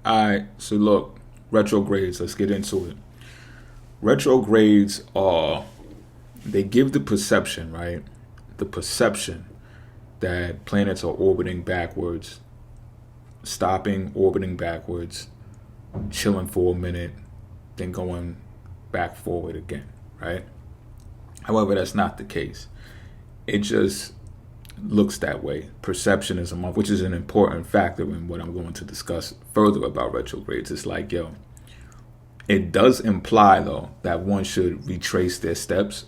Alright, so look, retrogrades, let's get into it. Retrogrades are, they give the perception, right? The perception that planets are orbiting backwards, stopping, orbiting backwards, chilling for a minute, then going back forward again, right? However, that's not the case. It just looks that way. Perception is a month, which is an important factor in what I'm going to discuss further about retrogrades. It's like, yo, it does imply, though, that one should retrace their steps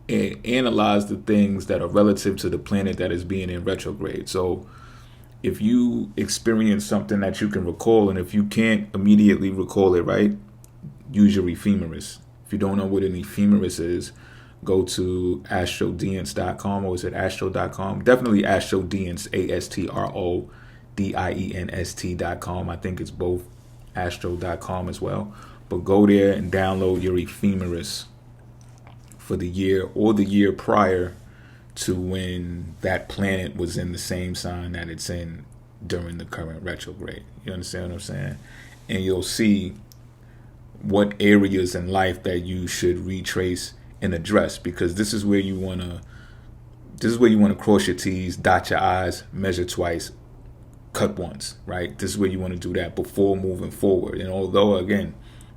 and analyze the things that are relative to the planet that is being in retrograde. So if you experience something that you can recall, and if you can't immediately recall it, right, use your ephemeris. If you don't know what an ephemeris is, go to astrodience.com, or is it astro.com? Definitely astrodience, ASTRODIENST.com. I think it's both astro.com as well. But go there and download your ephemeris for the year or the year prior to when that planet was in the same sign that it's in during the current retrograde. You understand what I'm saying? And you'll see what areas in life that you should retrace and address, because this is where you want to cross your T's, dot your I's, measure twice, cut once, right? This is where you want to do that before moving forward. And although, again,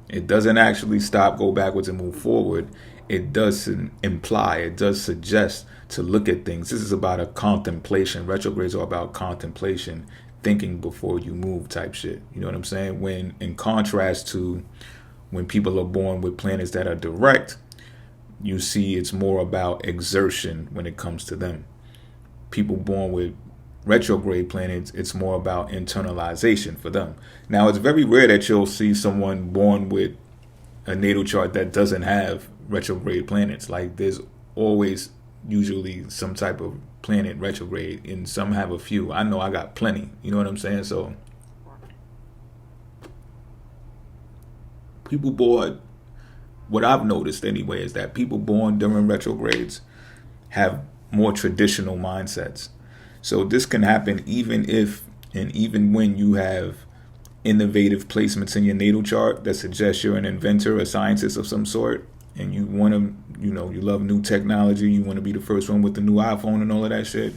it doesn't actually stop, go backwards and move forward, it does imply, it does suggest to look at things. This is about a contemplation. Retrogrades are about contemplation, thinking before you move type shit. You know what I'm saying? When in contrast to when people are born with planets that are direct, you see it's more about exertion when it comes to them. People born with retrograde planets, it's more about internalization for them. Now, it's very rare that you'll see someone born with a natal chart that doesn't have retrograde planets. Like, there's always usually some type of planet retrograde, and some have a few. I know I got plenty. You know what I'm saying? So people born, what I've noticed anyway, is that people born during retrogrades have more traditional mindsets. So this can happen even if and even when you have innovative placements in your natal chart that suggest you're an inventor, a scientist of some sort, and you want to, you love new technology, you want to be the first one with the new iPhone and all of that shit.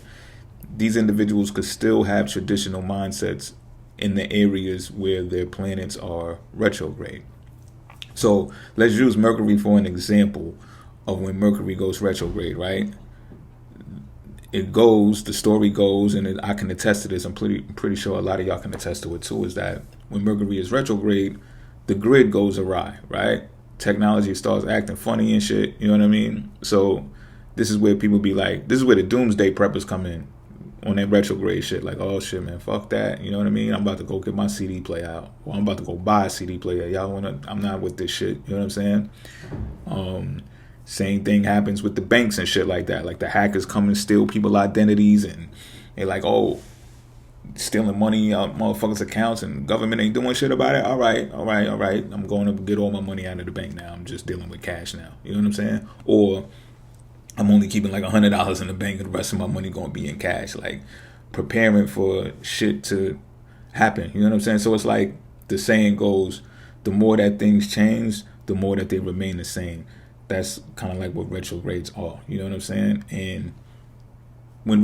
These individuals could still have traditional mindsets in the areas where their planets are retrograde. So let's use Mercury for an example of when Mercury goes retrograde, right? The story goes, and I can attest to this, I'm pretty sure a lot of y'all can attest to it too, is that when Mercury is retrograde, the grid goes awry, right? Technology starts acting funny and shit, you know what I mean? So this is where people be like, this is where the doomsday preppers come in on that retrograde shit. Like, oh shit, man, fuck that, you know what I mean? I'm about to go get my CD player out, or I'm about to go buy a CD player. I'm not with this shit, you know what I'm saying? Same thing happens with the banks and shit like that. Like, the hackers come and steal people's identities, and they're like, oh, stealing money out motherfuckers' accounts, and the government ain't doing shit about it. All right. I'm going to get all my money out of the bank now. I'm just dealing with cash now. You know what I'm saying? Or I'm only keeping like $100 in the bank, and the rest of my money going to be in cash. Like, preparing for shit to happen. You know what I'm saying? So it's like the saying goes, the more that things change, the more that they remain the same. That's kind of like what retrogrades are. You know what I'm saying? And when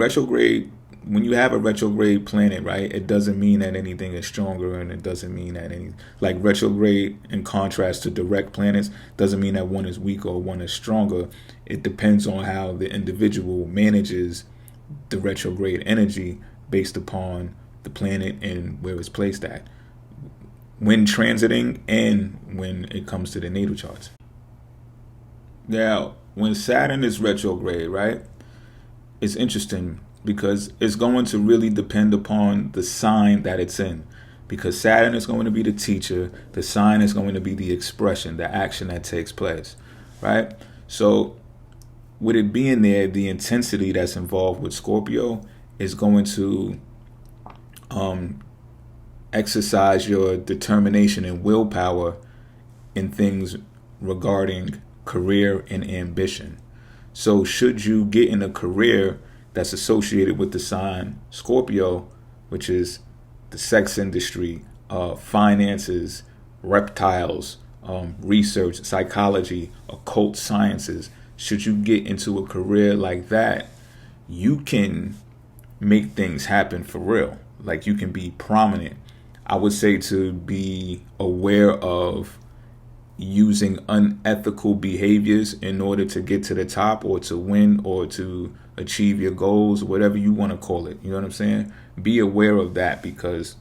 you have a retrograde planet, right, it doesn't mean that anything is stronger, and it doesn't mean that like retrograde in contrast to direct planets doesn't mean that one is weaker or one is stronger. It depends on how the individual manages the retrograde energy based upon the planet and where it's placed at when transiting and when it comes to the natal charts. Now, when Saturn is retrograde, right, it's interesting because it's going to really depend upon the sign that it's in. Because Saturn is going to be the teacher, the sign is going to be the expression, the action that takes place, right? So with it being there, the intensity that's involved with Scorpio is going to exercise your determination and willpower in things regarding career and ambition. So should you get in a career that's associated with the sign Scorpio, which is the sex industry, finances, reptiles, research, psychology, occult sciences. Should you get into a career like that, you can make things happen for real. Like, you can be prominent. I would say to be aware of using unethical behaviors in order to get to the top, or to win, or to achieve your goals, whatever you want to call it. You know what I'm saying? Be aware of that, because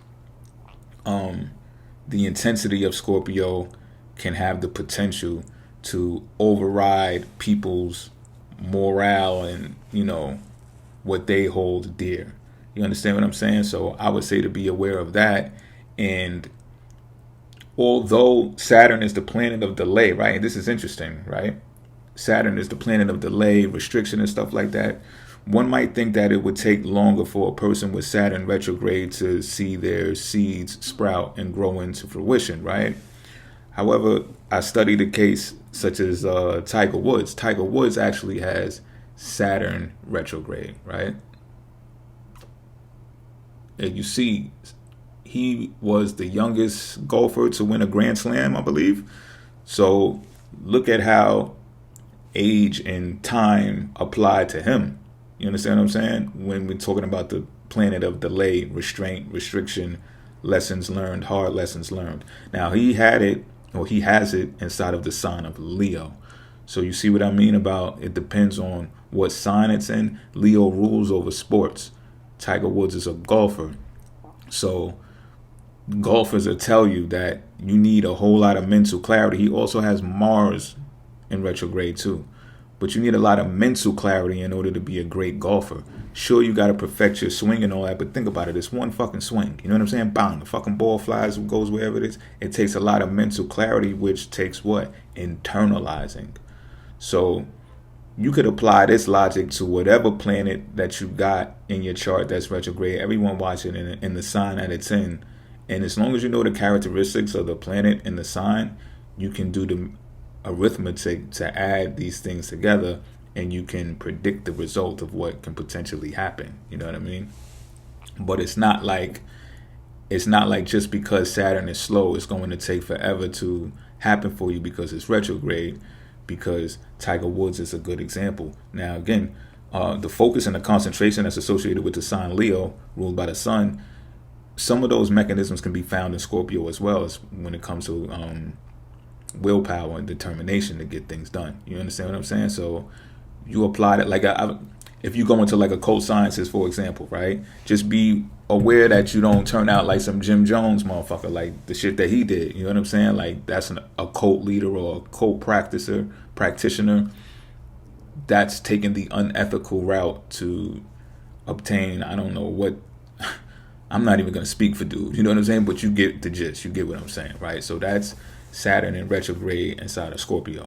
the intensity of Scorpio can have the potential to override people's morale and, what they hold dear. You understand what I'm saying? So I would say to be aware of that. And although Saturn is the planet of delay, right? And this is interesting, right? Saturn is the planet of delay, restriction, and stuff like that. One might think that it would take longer for a person with Saturn retrograde to see their seeds sprout and grow into fruition, right? However, I studied a case such as Tiger Woods. Tiger Woods actually has Saturn retrograde, right? And you see, he was the youngest golfer to win a Grand Slam, I believe. So look at how age and time apply to him. You understand what I'm saying? When we're talking about the planet of delay, restraint, restriction, lessons learned, hard lessons learned. Now, he has it inside of the sign of Leo. So you see what I mean about it depends on what sign it's in. Leo rules over sports. Tiger Woods is a golfer. So golfers will tell you that you need a whole lot of mental clarity. He also has Mars in retrograde too. But you need a lot of mental clarity in order to be a great golfer. Sure, you got to perfect your swing and all that, but think about it. It's one fucking swing. You know what I'm saying? Bang, the fucking ball flies, goes wherever it is. It takes a lot of mental clarity, which takes what? Internalizing. So you could apply this logic to whatever planet that you got in your chart that's retrograde. Everyone watching in the sign that it's in. And as long as you know the characteristics of the planet and the sign, you can do the arithmetic to add these things together, and you can predict the result of what can potentially happen. You know what I mean? But it's not like just because Saturn is slow, it's going to take forever to happen for you because it's retrograde, because Tiger Woods is a good example. Now, again, the focus and the concentration that's associated with the sign Leo, ruled by the sun, some of those mechanisms can be found in Scorpio as well, as when it comes to willpower and determination to get things done. You understand what I'm saying? So you apply that, like if you go into like occult sciences, for example, right? Just be aware that you don't turn out like some Jim Jones motherfucker, like the shit that he did. You know what I'm saying? Like, that's an occult leader or a cult practitioner that's taking the unethical route to obtain, I don't know what, I'm not even going to speak for dude, you know what I'm saying? But you get the gist, you get what I'm saying, right? So that's Saturn in retrograde inside of Scorpio.